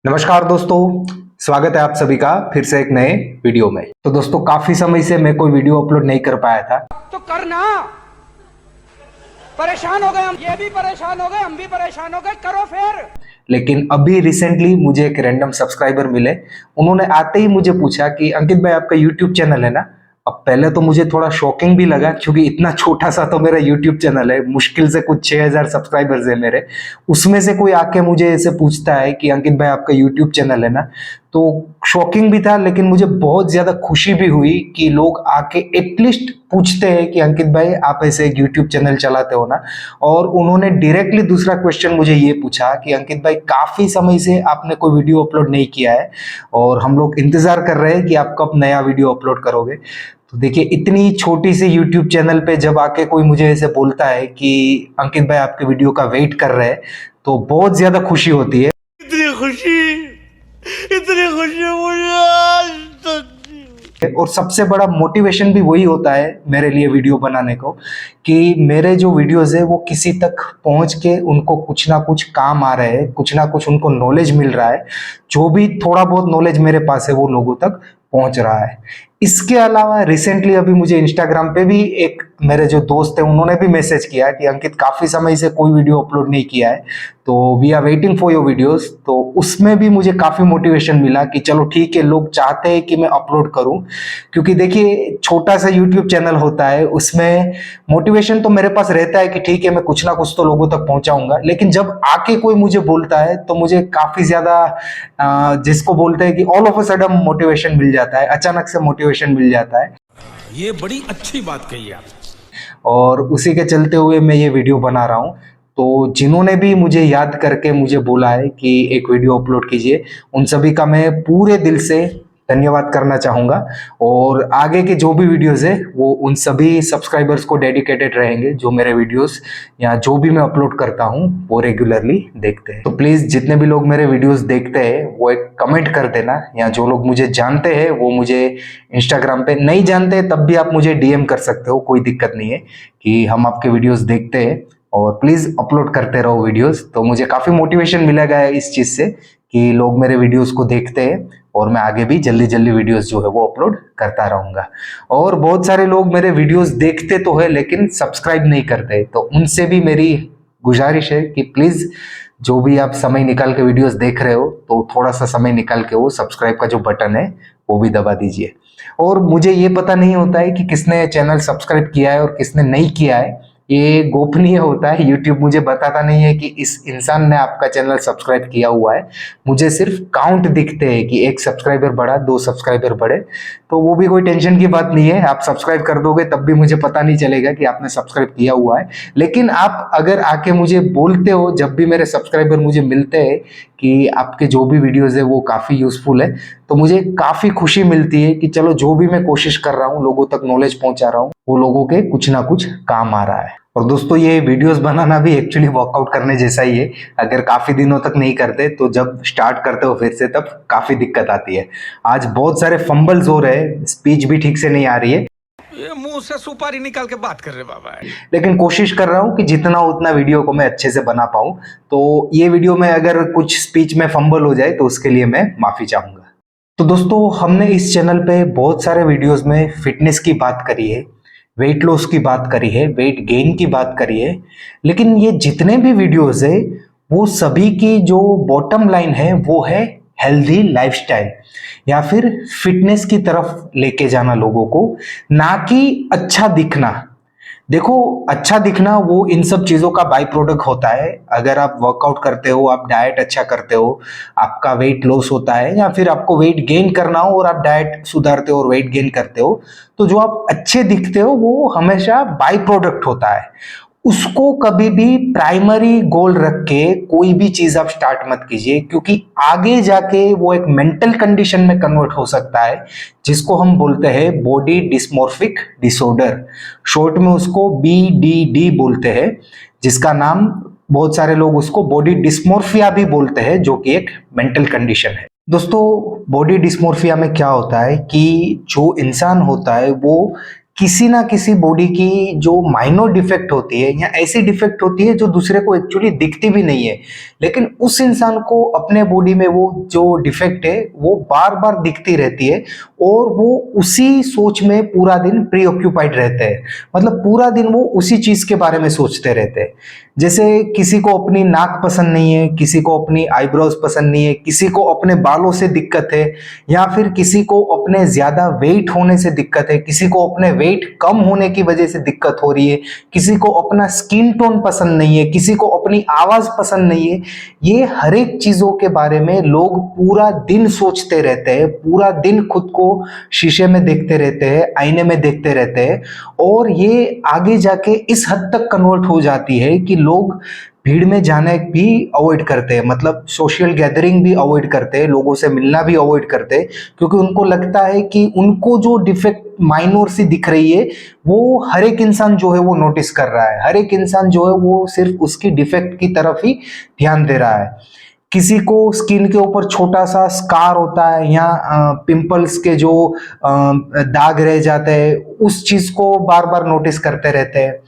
नमस्कार दोस्तों, स्वागत है आप सभी का फिर से एक नए वीडियो में। तो दोस्तों, काफी समय से मैं कोई वीडियो अपलोड नहीं कर पाया था। तो करना, परेशान हो गए हम, ये भी परेशान हो गए, हम भी परेशान हो गए, करो फिर। लेकिन अभी रिसेंटली मुझे एक रैंडम सब्सक्राइबर मिले। उन्होंने आते ही मुझे पूछा कि अंकित भाई, आपका यूट्यूब चैनल है ना। अब पहले तो मुझे थोड़ा शॉकिंग भी लगा, क्योंकि इतना छोटा सा तो मेरा यूट्यूब चैनल है, मुश्किल से कुछ 6000 सब्सक्राइबर्स है मेरे। उसमें से कोई आके मुझे ऐसे पूछता है कि अंकित भाई, आपका यूट्यूब चैनल है ना। तो शॉकिंग भी था, लेकिन मुझे बहुत ज्यादा खुशी भी हुई कि लोग आके एटलीस्ट पूछते हैं कि अंकित भाई, आप ऐसे एक यूट्यूब चैनल चलाते हो ना। और उन्होंने डायरेक्टली दूसरा क्वेश्चन मुझे ये पूछा कि अंकित भाई, काफी समय से आपने कोई वीडियो अपलोड नहीं किया है और हम लोग इंतजार कर रहे हैं कि आप कब नया वीडियो अपलोड करोगे। तो देखिए, इतनी छोटी सी यूट्यूब चैनल पे जब आके कोई मुझे ऐसे बोलता है कि अंकित भाई, आपके वीडियो का वेट कर रहे हैं, तो बहुत ज्यादा खुशी होती है। इतनी खुशी मुझे आज तक। और सबसे बड़ा मोटिवेशन भी वही होता है मेरे लिए वीडियो बनाने को, कि मेरे जो वीडियोस है वो किसी तक पहुंच के उनको कुछ ना कुछ काम आ रहे हैं, कुछ ना कुछ उनको नॉलेज मिल रहा है। जो भी थोड़ा बहुत नॉलेज मेरे पास है वो लोगों तक पहुंच रहा है। इसके अलावा रिसेंटली अभी मुझे इंस्टाग्राम पे भी एक मेरे जो दोस्त है उन्होंने भी मैसेज किया कि अंकित, काफी समय से कोई वीडियो अपलोड नहीं किया है, तो we are waiting for your videos. तो उसमें भी मुझे काफी मोटिवेशन मिला कि चलो ठीक है, लोग चाहते हैं कि मैं अपलोड करूं। क्योंकि देखिए, छोटा सा यूट्यूब चैनल होता है, उसमें मोटिवेशन तो मेरे पास रहता है कि ठीक है, मैं कुछ ना कुछ तो लोगों तक पहुंचाऊंगा। लेकिन जब आके कोई मुझे बोलता है तो मुझे काफी ज्यादा जिसको बोलते हैं कि all of a sudden motivation मिल जाता है, अचानक से मोटिवेशन मिल जाता है। ये बड़ी अच्छी बात कही आप। और उसी के चलते हुए मैं ये वीडियो बना रहा हूँ। तो जिन्होंने भी मुझे याद करके मुझे बोला है कि एक वीडियो अपलोड कीजिए, उन सभी का मैं पूरे दिल से धन्यवाद करना चाहूँगा। और आगे के जो भी वीडियोस है वो उन सभी सब्सक्राइबर्स को डेडिकेटेड रहेंगे जो मेरे वीडियोस या जो भी मैं अपलोड करता हूँ वो रेगुलरली देखते हैं। तो प्लीज़, जितने भी लोग मेरे वीडियोस देखते हैं वो एक कमेंट कर देना, या जो लोग मुझे जानते हैं वो मुझे इंस्टाग्राम पे, नहीं जानते तब भी आप मुझे डीएम कर सकते हो, कोई दिक्कत नहीं है, कि हम आपके वीडियोस देखते हैं और प्लीज़ अपलोड करते रहो वीडियोस। तो मुझे काफ़ी मोटिवेशन मिलेगा इस चीज़ से कि लोग मेरे वीडियोस को देखते हैं और मैं आगे भी जल्दी जल्दी वीडियोस जो है वो अपलोड करता रहूँगा। और बहुत सारे लोग मेरे वीडियोस देखते तो है लेकिन सब्सक्राइब नहीं करते, तो उनसे भी मेरी गुजारिश है कि प्लीज़, जो भी आप समय निकाल के वीडियोस देख रहे हो तो थोड़ा सा समय निकाल के वो सब्सक्राइब का जो बटन है वो भी दबा दीजिए। और मुझे ये पता नहीं होता है कि किसने चैनल सब्सक्राइब किया है और किसने नहीं किया है, ये गोपनीय होता है। यूट्यूब मुझे बताता नहीं है कि इस इंसान ने आपका चैनल सब्सक्राइब किया हुआ है। मुझे सिर्फ काउंट दिखते हैं कि 1 सब्सक्राइबर बढ़ा, 2 सब्सक्राइबर बढ़े, तो वो भी कोई टेंशन की बात नहीं है। आप सब्सक्राइब कर दोगे तब भी मुझे पता नहीं चलेगा कि आपने सब्सक्राइब किया हुआ है। लेकिन आप अगर आके मुझे बोलते हो, जब भी मेरे सब्सक्राइबर मुझे मिलते हैं कि आपके जो भी वीडियोस है वो काफ़ी यूजफुल है, तो मुझे काफ़ी खुशी मिलती है कि चलो, जो भी मैं कोशिश कर रहा हूँ, लोगों तक नॉलेज पहुंचा रहा हूँ, वो लोगों के कुछ ना कुछ काम आ रहा है। और दोस्तों, ये वीडियोस बनाना भी एक्चुअली वर्कआउट करने जैसा ही है। अगर काफ़ी दिनों तक नहीं करते तो जब स्टार्ट करते हो फिर से, तब काफ़ी दिक्कत आती है। आज बहुत सारे फंबल्स हो रहे हैं, स्पीच भी ठीक से नहीं आ रही है। ये मुंह से सुपारी निकाल के बात कर रहे बाबा। लेकिन कोशिश कर रहा हूँ कि जितना उतना वीडियो को मैं अच्छे से बना पाऊँ। तो ये वीडियो में अगर कुछ स्पीच में फंबल हो जाए तो उसके लिए मैं माफ़ी चाहूँगा। तो दोस्तों, हमने इस चैनल पे बहुत सारे वीडियोस में फिटनेस की बात करी है, वेट लॉस की बात करी है, वेट गेन की बात करी है। लेकिन ये जितने भी वीडियोस है वो सभी की जो बॉटम लाइन है वो है हेल्दी लाइफस्टाइल, या फिर फिटनेस की तरफ लेके जाना लोगों को, ना कि अच्छा दिखना। देखो, अच्छा दिखना वो इन सब चीज़ों का बाई प्रोडक्ट होता है। अगर आप वर्कआउट करते हो, आप डाइट अच्छा करते हो, आपका वेट लॉस होता है, या फिर आपको वेट गेन करना हो और आप डाइट सुधारते हो और वेट गेन करते हो, तो जो आप अच्छे दिखते हो वो हमेशा बाई प्रोडक्ट होता है। उसको कभी भी प्राइमरी गोल रख के कोई भी चीज आप स्टार्ट मत कीजिए, क्योंकि आगे जाके वो एक मेंटल कंडीशन में कन्वर्ट हो सकता है, जिसको हम बोलते हैं बॉडी डिस्मॉर्फिक डिसऑर्डर। शॉर्ट में उसको BDD बोलते हैं, जिसका नाम बहुत सारे लोग उसको बॉडी डिस्मोर्फिया भी बोलते हैं, जो कि एक मेंटल कंडीशन है। दोस्तों, बॉडी डिस्मोर्फिया में क्या होता है कि जो इंसान होता है वो किसी ना किसी बॉडी की जो माइनर डिफेक्ट होती है या ऐसी डिफेक्ट होती है जो दूसरे को एक्चुअली दिखती भी नहीं है, लेकिन उस इंसान को अपने बॉडी में वो जो डिफेक्ट है वो बार बार दिखती रहती है और वो उसी सोच में पूरा दिन प्रीऑक्यूपाइड रहते हैं। मतलब पूरा दिन वो उसी चीज के बारे में सोचते रहते हैं। जैसे किसी को अपनी नाक पसंद नहीं है, किसी को अपनी आईब्रोज पसंद नहीं है, किसी को अपने बालों से दिक्कत है, या फिर किसी को अपने ज्यादा वेट होने से दिक्कत है, किसी को अपने वेट कम होने की वजह से दिक्कत हो रही है, किसी को अपना स्किन टोन पसंद नहीं है, किसी को अपनी आवाज पसंद नहीं है। ये हर एक चीजों के बारे में लोग पूरा दिन सोचते रहते हैं, पूरा दिन खुद को शीशे में देखते रहते हैं, आईने में देखते रहते हैं, और ये आगे जाके इस हद तक कन्वर्ट हो जाती है कि लोग भीड़ में जाने भी अवॉइड करते हैं, मतलब सोशल गैदरिंग भी अवॉइड करते हैं, लोगों से मिलना भी अवॉइड करते हैं, क्योंकि उनको लगता है कि उनको जो डिफेक्ट माइनर सी दिख रही है वो हर एक इंसान जो है वो नोटिस कर रहा है, हर एक इंसान जो है वो सिर्फ उसकी डिफेक्ट की तरफ ही ध्यान दे रहा है। किसी को स्किन के ऊपर छोटा सा स्कार होता है या पिंपल्स के जो दाग रह जाते हैं, उस चीज को बार बार नोटिस करते रहते हैं।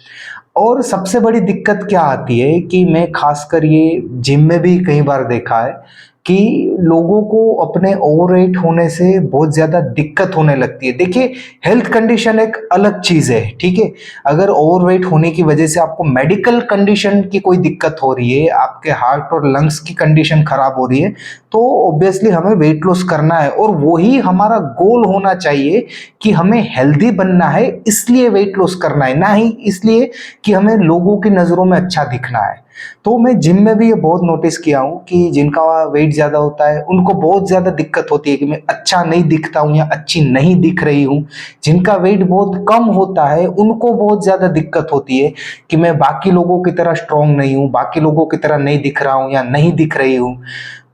और सबसे बड़ी दिक्कत क्या आती है कि मैं खासकर ये जिम में भी कई बार देखा है कि लोगों को अपने ओवरवेट होने से बहुत ज़्यादा दिक्कत होने लगती है। देखिए, हेल्थ कंडीशन एक अलग चीज़ है, ठीक है। अगर ओवरवेट होने की वजह से आपको मेडिकल कंडीशन की कोई दिक्कत हो रही है, आपके हार्ट और लंग्स की कंडीशन खराब हो रही है, तो ऑब्वियसली हमें वेट लॉस करना है, और वही हमारा गोल होना चाहिए कि हमें हेल्दी बनना है इसलिए वेट लॉस करना है, ना ही इसलिए कि हमें लोगों की नज़रों में अच्छा दिखना है। तो मैं जिम में भी ये बहुत नोटिस किया हूँ कि जिनका वेट ज़्यादा होता है उनको बहुत ज़्यादा दिक्कत होती है कि मैं अच्छा नहीं दिखता हूँ या अच्छी नहीं दिख रही हूँ। जिनका वेट बहुत कम होता है उनको बहुत ज़्यादा दिक्कत होती है कि मैं बाकी लोगों की तरह स्ट्रांग नहीं हूँ, बाकी लोगों की तरह नहीं दिख रहा हूँ या नहीं दिख रही हूँ।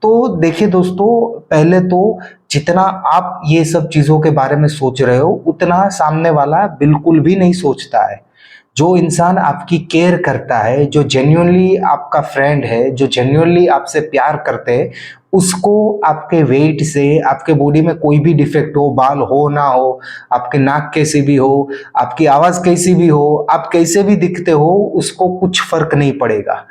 तो देखिए दोस्तों, पहले तो जितना आप ये सब चीज़ों के बारे में सोच रहे हो उतना सामने वाला बिल्कुल भी नहीं सोचता है। जो इंसान आपकी केयर करता है, जो जेन्युइनली आपका फ्रेंड है, जो जेन्युइनली आपसे प्यार करते हैं, उसको आपके वेट से, आपके बॉडी में कोई भी डिफेक्ट हो, बाल हो ना हो, आपके नाक कैसी भी हो, आपकी आवाज़ कैसी भी हो, आप कैसे भी दिखते हो, उसको कुछ फर्क नहीं पड़ेगा।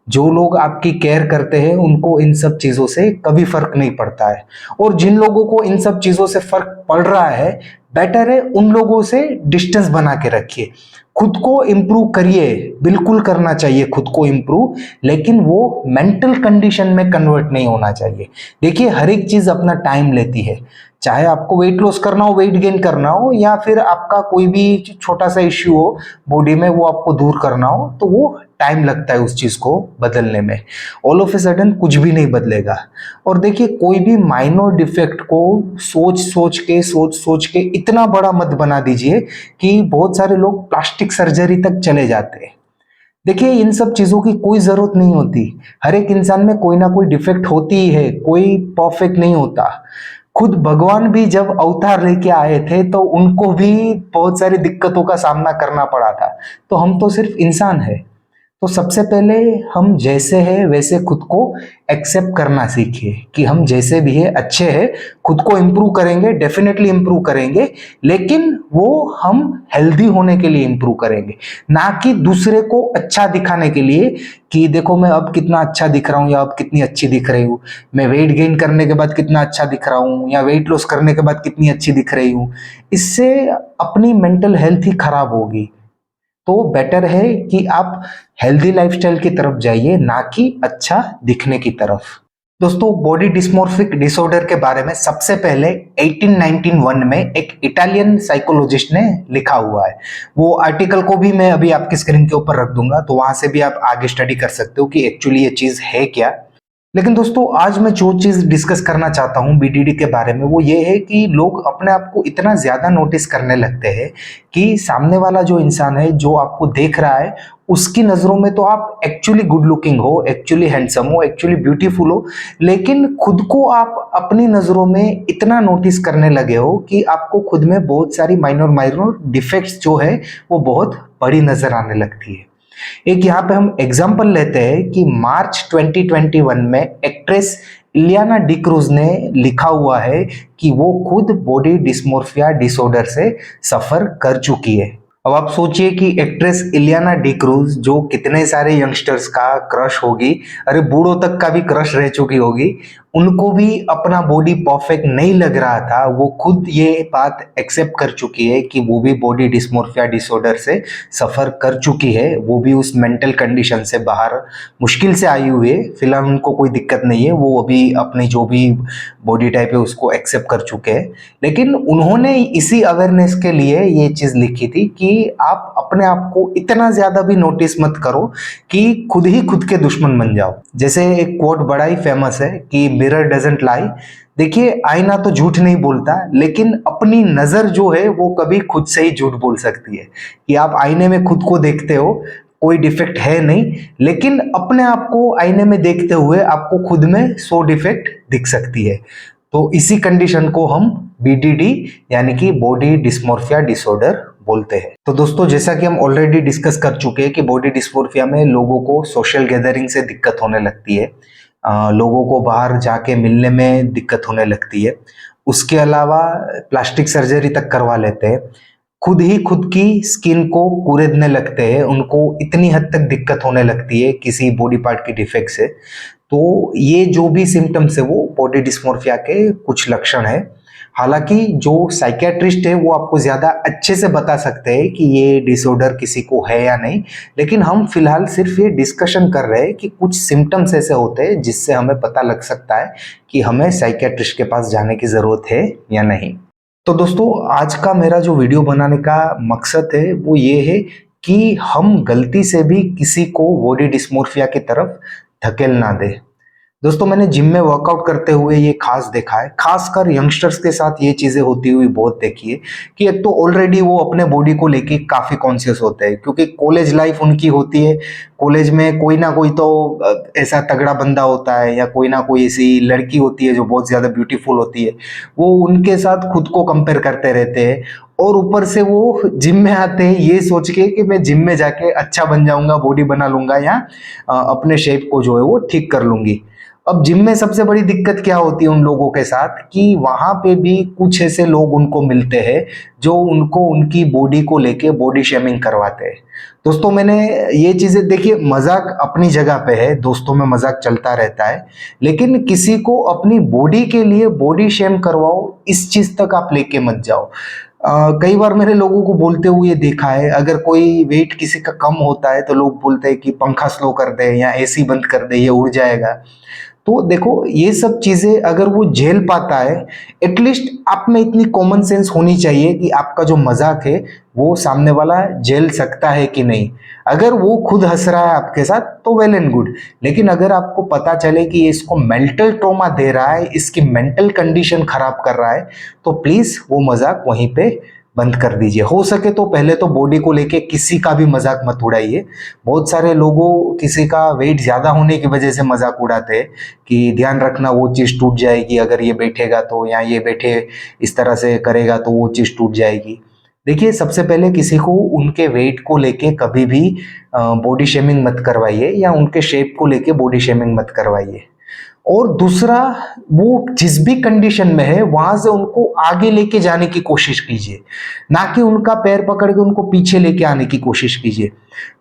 जो लोग आपकी केयर करते हैं उनको इन सब चीज़ों से कभी फर्क नहीं पड़ता है, और जिन लोगों को इन सब चीज़ों से फर्क पड़ रहा है, बेटर है उन लोगों से डिस्टेंस बना के रखिए। खुद को इम्प्रूव करिए, बिल्कुल करना चाहिए खुद को इम्प्रूव, लेकिन वो मेंटल कंडीशन में कन्वर्ट नहीं होना चाहिए। देखिए, हर एक चीज़ अपना टाइम लेती है, चाहे आपको वेट लॉस करना हो, वेट गेन करना हो, या फिर आपका कोई भी छोटा सा इश्यू हो बॉडी में वो आपको दूर करना हो, तो वो टाइम लगता है उस चीज़ को बदलने में। ऑल ऑफ ए सडन कुछ भी नहीं बदलेगा। और देखिए, कोई भी माइनर डिफेक्ट को सोच सोच के इतना बड़ा मत बना दीजिए कि बहुत सारे लोग प्लास्टिक सर्जरी तक चले जाते हैं। देखिए, इन सब चीज़ों की कोई ज़रूरत नहीं होती। हर एक इंसान में कोई ना कोई डिफेक्ट होती ही है, कोई परफेक्ट नहीं होता। खुद भगवान भी जब अवतार लेके आए थे तो उनको भी बहुत सारी दिक्कतों का सामना करना पड़ा था। तो हम तो सिर्फ इंसान है। तो सबसे पहले हम जैसे हैं वैसे खुद को एक्सेप्ट करना सीखिए कि हम जैसे भी हैं अच्छे हैं। खुद को इम्प्रूव करेंगे, डेफिनेटली इम्प्रूव करेंगे, लेकिन वो हम हेल्दी होने के लिए इम्प्रूव करेंगे, ना कि दूसरे को अच्छा दिखाने के लिए कि देखो मैं अब कितना अच्छा दिख रहा हूँ या अब कितनी अच्छी दिख रही हूँ, मैं वेट गेन करने के बाद कितना अच्छा दिख रहा हूँ या वेट लॉस करने के बाद कितनी अच्छी दिख रही हूँ। इससे अपनी मेंटल हेल्थ ही खराब होगी। तो बेटर है कि आप हेल्दी लाइफस्टाइल की तरफ जाइए, ना कि अच्छा दिखने की तरफ। दोस्तों, बॉडी डिस्मॉर्फिक डिसऑर्डर के बारे में सबसे पहले 1891 में एक इटालियन साइकोलॉजिस्ट ने लिखा हुआ है। वो आर्टिकल को भी मैं अभी आपकी स्क्रीन के ऊपर रख दूंगा, तो वहां से भी आप आगे स्टडी कर सकते हो कि एक्चुअली ये चीज है क्या। लेकिन दोस्तों, आज मैं जो चीज़ डिस्कस करना चाहता हूँ बीडीडी के बारे में, वो ये है कि लोग अपने आप को इतना ज़्यादा नोटिस करने लगते हैं कि सामने वाला जो इंसान है, जो आपको देख रहा है, उसकी नज़रों में तो आप एक्चुअली गुड लुकिंग हो, एक्चुअली हैंडसम हो, एक्चुअली ब्यूटीफुल हो, लेकिन खुद को आप अपनी नज़रों में इतना नोटिस करने लगे हो कि आपको खुद में बहुत सारी माइनर डिफेक्ट्स जो है वो बहुत बड़ी नज़र आने लगती है। एक यहाँ पे हम एग्जाम्पल लेते हैं कि मार्च 2021 में एक्ट्रेस इलियाना डिक्रूज ने लिखा हुआ है कि वो खुद बॉडी डिस्मोर्फिया डिसऑर्डर से सफर कर चुकी है। अब आप सोचिए कि एक्ट्रेस इलियाना डिक्रूज जो कितने सारे यंगस्टर्स का क्रश होगी, अरे बूढ़ों तक का भी क्रश रह चुकी होगी, उनको भी अपना बॉडी परफेक्ट नहीं लग रहा था। वो खुद ये बात एक्सेप्ट कर चुकी है कि वो भी बॉडी डिस्मोर्फिया डिसऑर्डर से सफ़र कर चुकी है, वो भी उस मेंटल कंडीशन से बाहर मुश्किल से आई हुई है। फिलहाल उनको कोई दिक्कत नहीं है, वो अभी अपनी जो भी बॉडी टाइप है उसको एक्सेप्ट कर चुके हैं। लेकिन उन्होंने इसी अवेयरनेस के लिए ये चीज़ लिखी थी कि आप अपने आप को इतना ज़्यादा भी नोटिस मत करो कि खुद ही खुद के दुश्मन बन जाओ। जैसे एक कोट बड़ा ही फेमस है कि मिरर डजंट लाई। देखिए, आईना तो झूठ नहीं बोलता, लेकिन अपनी नजर जो है वो कभी खुद से ही झूठ बोल सकती है। कि आप आईने में खुद को देखते हो, कोई डिफेक्ट है नहीं, लेकिन अपने आप को आईने में देखते हुए आपको खुद में 100 डिफेक्ट दिख सकती है। तो इसी कंडीशन को हम BDD यानी कि बॉडी डिस्मोर्फिया डिसऑर्डर बोलते हैं। तो दोस्तों, जैसा कि हम ऑलरेडी डिस्कस कर चुके हैं कि बॉडी डिस्मोर्फिया में लोगों को सोशल गैदरिंग से दिक्कत होने लगती है, लोगों को बाहर जाके मिलने में दिक्कत होने लगती है। उसके अलावा प्लास्टिक सर्जरी तक करवा लेते हैं, खुद ही खुद की स्किन को कुरेदने लगते हैं, उनको इतनी हद तक दिक्कत होने लगती है किसी बॉडी पार्ट की डिफेक्ट से। तो ये जो भी सिम्टम्स है वो बॉडी डिस्मोर्फिया के कुछ लक्षण है। हालांकि जो साइकियाट्रिस्ट है वो आपको ज़्यादा अच्छे से बता सकते हैं कि ये डिसऑर्डर किसी को है या नहीं, लेकिन हम फिलहाल सिर्फ ये डिस्कशन कर रहे हैं कि कुछ सिम्टम्स ऐसे होते हैं जिससे हमें पता लग सकता है कि हमें साइकियाट्रिस्ट के पास जाने की ज़रूरत है या नहीं। तो दोस्तों, आज का मेरा जो वीडियो बनाने का मकसद है वो ये है कि हम गलती से भी किसी को बॉडी डिस्मोर्फिया की तरफ धकेल ना दें। दोस्तों, मैंने जिम में वर्कआउट करते हुए ये खास देखा है, खासकर यंगस्टर्स के साथ ये चीज़ें होती हुई बहुत देखी है कि एक तो ऑलरेडी वो अपने बॉडी को लेके काफ़ी कॉन्शियस होते हैं, क्योंकि कॉलेज लाइफ उनकी होती है। कॉलेज में कोई ना कोई तो ऐसा तगड़ा बंदा होता है या कोई ना कोई ऐसी लड़की होती है जो बहुत ज़्यादा ब्यूटीफुल होती है, वो उनके साथ खुद को कंपेयर करते रहते हैं। और ऊपर से वो जिम में आते हैं ये सोच के कि मैं जिम में जाके अच्छा बन जाऊंगा, बॉडी बना लूंगा या अपने शेप को जो है वो ठीक कर लूंगी। अब जिम में सबसे बड़ी दिक्कत क्या होती है उन लोगों के साथ कि वहां पे भी कुछ ऐसे लोग उनको मिलते हैं जो उनको उनकी बॉडी को लेके बॉडी शेमिंग करवाते हैं। दोस्तों, मैंने ये चीजें देखिए, मजाक अपनी जगह पे है, दोस्तों में मजाक चलता रहता है, लेकिन किसी को अपनी बॉडी के लिए बॉडी शेम करवाओ, इस चीज तक आप लेके मत जाओ। कई बार मैंने लोगों को बोलते हुए देखा है, अगर कोई वेट किसी का कम होता है तो लोग बोलते हैं कि पंखा स्लो कर दे या AC बंद कर दे, ये उड़ जाएगा। तो देखो, ये सब चीजें अगर वो झेल पाता है, एटलीस्ट आप में इतनी कॉमन सेंस होनी चाहिए कि आपका जो मजाक है वो सामने वाला झेल सकता है कि नहीं। अगर वो खुद हंस रहा है आपके साथ तो वेल एंड गुड, लेकिन अगर आपको पता चले कि ये इसको मेंटल ट्रॉमा दे रहा है, इसकी मेंटल कंडीशन खराब कर रहा है, तो प्लीज वो मजाक वहीं पे बंद कर दीजिए। हो सके तो पहले तो बॉडी को लेके किसी का भी मजाक मत उड़ाइए। बहुत सारे लोगों किसी का वेट ज़्यादा होने की वजह से मजाक उड़ाते हैं कि ध्यान रखना वो चीज़ टूट जाएगी, अगर ये बैठेगा तो, या ये बैठे इस तरह से करेगा तो वो चीज़ टूट जाएगी। देखिए, सबसे पहले किसी को उनके वेट को लेके कभी भी बॉडी शेमिंग मत करवाइए या उनके शेप को लेके बॉडी शेमिंग मत करवाइए। और दूसरा, वो जिस भी कंडीशन में है वहां से उनको आगे लेके जाने की कोशिश कीजिए, ना कि उनका पैर पकड़ के उनको पीछे लेके आने की कोशिश कीजिए।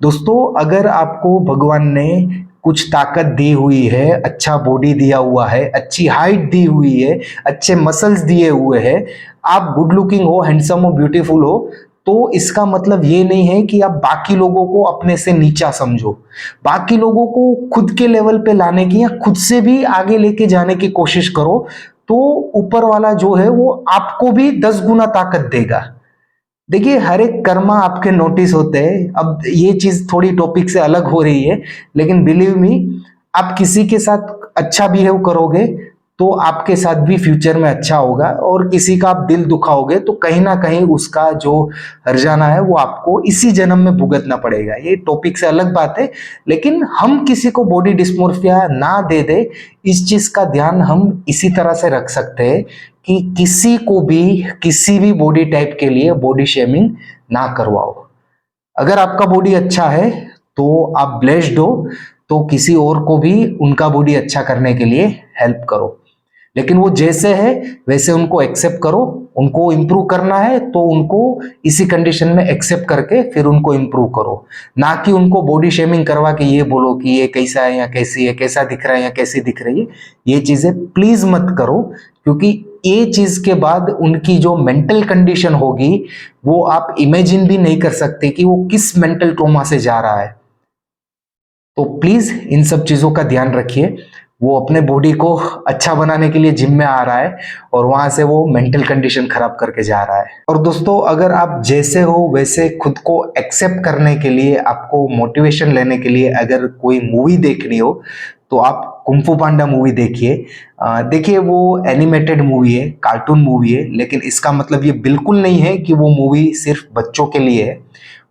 दोस्तों, अगर आपको भगवान ने कुछ ताकत दी हुई है, अच्छा बॉडी दिया हुआ है, अच्छी हाइट दी हुई है, अच्छे मसल्स दिए हुए हैं, आप गुड लुकिंग हो, हैंडसम हो, ब्यूटीफुल हो, तो इसका मतलब ये नहीं है कि आप बाकी लोगों को अपने से नीचा समझो। बाकी लोगों को खुद के लेवल पे लाने की या खुद से भी आगे लेके जाने की कोशिश करो, तो ऊपर वाला जो है वो आपको भी 10 गुना ताकत देगा। देखिए, हर एक कर्मा आपके नोटिस होते हैं। अब ये चीज थोड़ी टॉपिक से अलग हो रही है, लेकिन बिलीव मी, आप किसी के साथ अच्छा बिहेव करोगे तो आपके साथ भी फ्यूचर में अच्छा होगा, और किसी का आप दिल दुखाओगे तो कहीं ना कहीं उसका जो हर्जाना है वो आपको इसी जन्म में भुगतना पड़ेगा। ये टॉपिक से अलग बात है, लेकिन हम किसी को बॉडी डिस्मोर्फिया ना दे दे, इस चीज का ध्यान हम इसी तरह से रख सकते हैं कि किसी को भी किसी भी बॉडी टाइप के लिए बॉडी शेमिंग ना करवाओ। अगर आपका बॉडी अच्छा है तो आप ब्लेस्ड हो, तो किसी और को भी उनका बॉडी अच्छा करने के लिए हेल्प करो, लेकिन वो जैसे है वैसे उनको एक्सेप्ट करो। उनको इम्प्रूव करना है तो उनको इसी कंडीशन में एक्सेप्ट करके फिर उनको इम्प्रूव करो, ना कि उनको बॉडी शेमिंग करवा के ये बोलो कि ये कैसा है या कैसी है, कैसा दिख रहा है या कैसी दिख रही है। ये चीजें प्लीज मत करो, क्योंकि ये चीज के बाद उनकी जो मेंटल कंडीशन होगी वो आप इमेजिन भी नहीं कर सकते कि वो किस मेंटल ट्रॉमा से जा रहा है। तो प्लीज इन सब चीजों का ध्यान रखिए। वो अपने बॉडी को अच्छा बनाने के लिए जिम में आ रहा है और वहां से वो मेंटल कंडीशन खराब करके जा रहा है। और दोस्तों, अगर आप जैसे हो वैसे खुद को एक्सेप्ट करने के लिए, आपको मोटिवेशन लेने के लिए अगर कोई मूवी देखनी हो तो आप कुंग फू पांडा मूवी देखिए। देखिए, वो एनिमेटेड मूवी है, कार्टून मूवी है, लेकिन इसका मतलब ये बिल्कुल नहीं है कि वो मूवी सिर्फ बच्चों के लिए है।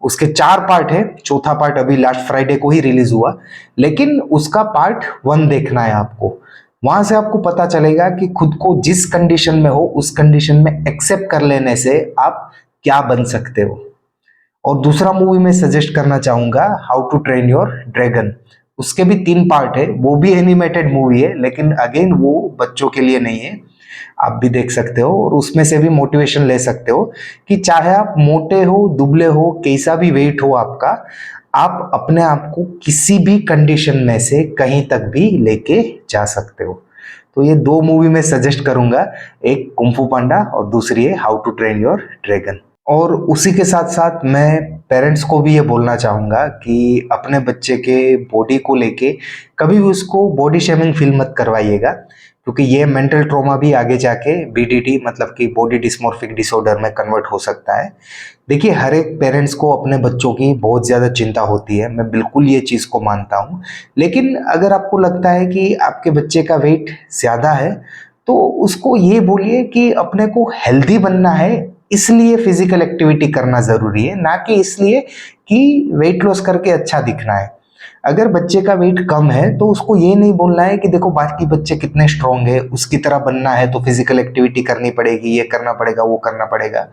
उसके 4 पार्ट है, चौथा पार्ट अभी लास्ट फ्राइडे को ही रिलीज हुआ, लेकिन उसका पार्ट 1 देखना है आपको। वहां से आपको पता चलेगा कि खुद को जिस कंडीशन में हो उस कंडीशन में एक्सेप्ट कर लेने से आप क्या बन सकते हो। और दूसरा मूवी मैं सजेस्ट करना चाहूंगा, how to train your dragon. उसके भी 3 पार्ट है, वो भी एनिमेटेड मूवी है, लेकिन अगेन वो बच्चों के लिए नहीं है। आप भी देख सकते हो और उसमें से भी मोटिवेशन ले सकते हो कि चाहे आप मोटे हो, दुबले हो, कैसा भी वेट हो आपका, आप अपने आप को किसी भी कंडीशन में से कहीं तक भी लेके जा सकते हो। तो ये 2 मूवी मैं सजेस्ट करूंगा, एक कुंग फू पांडा और दूसरी है how to train your dragon. और उसी के साथ साथ मैं पेरेंट्स को भी ये बोलना चाहूँगा कि अपने बच्चे के बॉडी को लेके कभी भी उसको बॉडी शेमिंग फील मत करवाइएगा, क्योंकि ये मेंटल ट्रॉमा भी आगे जाके BDD मतलब कि बॉडी डिस्मॉर्फिक डिसऑर्डर में कन्वर्ट हो सकता है। देखिए, हर एक पेरेंट्स को अपने बच्चों की बहुत ज़्यादा चिंता होती है, मैं बिल्कुल ये चीज़ को मानता हूँ। लेकिन अगर आपको लगता है कि आपके बच्चे का वेट ज़्यादा है तो उसको ये बोलिए कि अपने को हेल्दी बनना है, इसलिए फिजिकल एक्टिविटी करना ज़रूरी है, ना कि इसलिए कि वेट लॉस करके अच्छा दिखना है। अगर बच्चे का वेट कम है तो उसको ये नहीं बोलना है कि देखो बाकी बच्चे कितने स्ट्रांग है, उसकी तरह बनना है तो फिजिकल एक्टिविटी करनी पड़ेगी, ये करना पड़ेगा, वो करना पड़ेगा।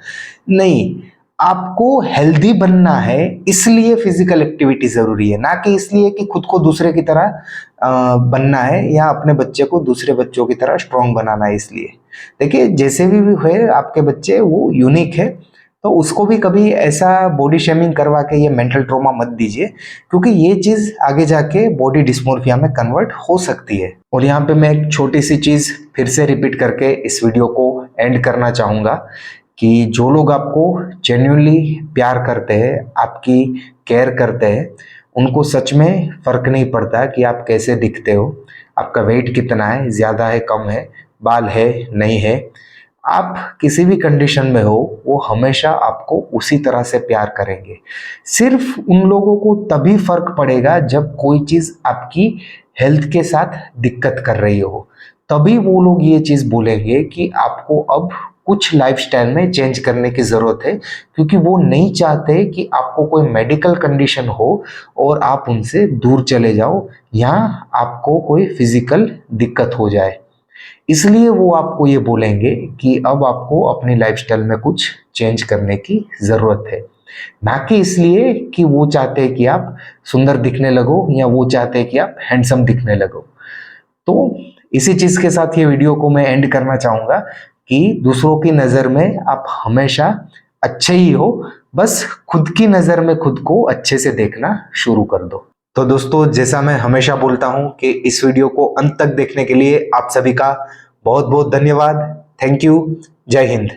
नहीं, आपको हेल्दी बनना है इसलिए फिजिकल एक्टिविटी जरूरी है, ना कि इसलिए कि खुद को दूसरे की तरह बनना है या अपने बच्चे को दूसरे बच्चों की तरह स्ट्रांग बनाना है। इसलिए देखिए, जैसे भी हुए आपके बच्चे वो यूनिक है, तो उसको भी कभी ऐसा बॉडी शेमिंग करवा के ये मेंटल ट्रॉमा मत दीजिए, क्योंकि ये चीज़ आगे जाके बॉडी डिस्मोर्फिया में कन्वर्ट हो सकती है। और यहाँ पे मैं एक छोटी सी चीज़ फिर से रिपीट करके इस वीडियो को एंड करना चाहूँगा कि जो लोग आपको जेन्युइनली प्यार करते हैं, आपकी केयर करते हैं, उनको सच में फ़र्क नहीं पड़ता कि आप कैसे दिखते हो, आपका वेट कितना है, ज़्यादा है, कम है, बाल है, नहीं है। आप किसी भी कंडीशन में हो, वो हमेशा आपको उसी तरह से प्यार करेंगे। सिर्फ उन लोगों को तभी फर्क पड़ेगा जब कोई चीज़ आपकी हेल्थ के साथ दिक्कत कर रही हो, तभी वो लोग ये चीज़ बोलेंगे कि आपको अब कुछ लाइफस्टाइल में चेंज करने की ज़रूरत है, क्योंकि वो नहीं चाहते कि आपको कोई मेडिकल कंडीशन हो और आप उनसे दूर चले जाओ या आपको कोई फिजिकल दिक्कत हो जाए। इसलिए वो आपको ये बोलेंगे कि अब आपको अपनी लाइफस्टाइल में कुछ चेंज करने की ज़रूरत है, ना कि इसलिए कि वो चाहते हैं कि आप सुंदर दिखने लगो या वो चाहते हैं कि आप हैंडसम दिखने लगो। तो इसी चीज़ के साथ ये वीडियो को मैं एंड करना चाहूँगा कि दूसरों की नज़र में आप हमेशा अच्छे ही हो, बस खुद की नज़र में खुद को अच्छे से देखना शुरू कर दो। तो दोस्तों, जैसा मैं हमेशा बोलता हूं कि इस वीडियो को अंत तक देखने के लिए आप सभी का बहुत बहुत धन्यवाद। Thank you. जय हिंद।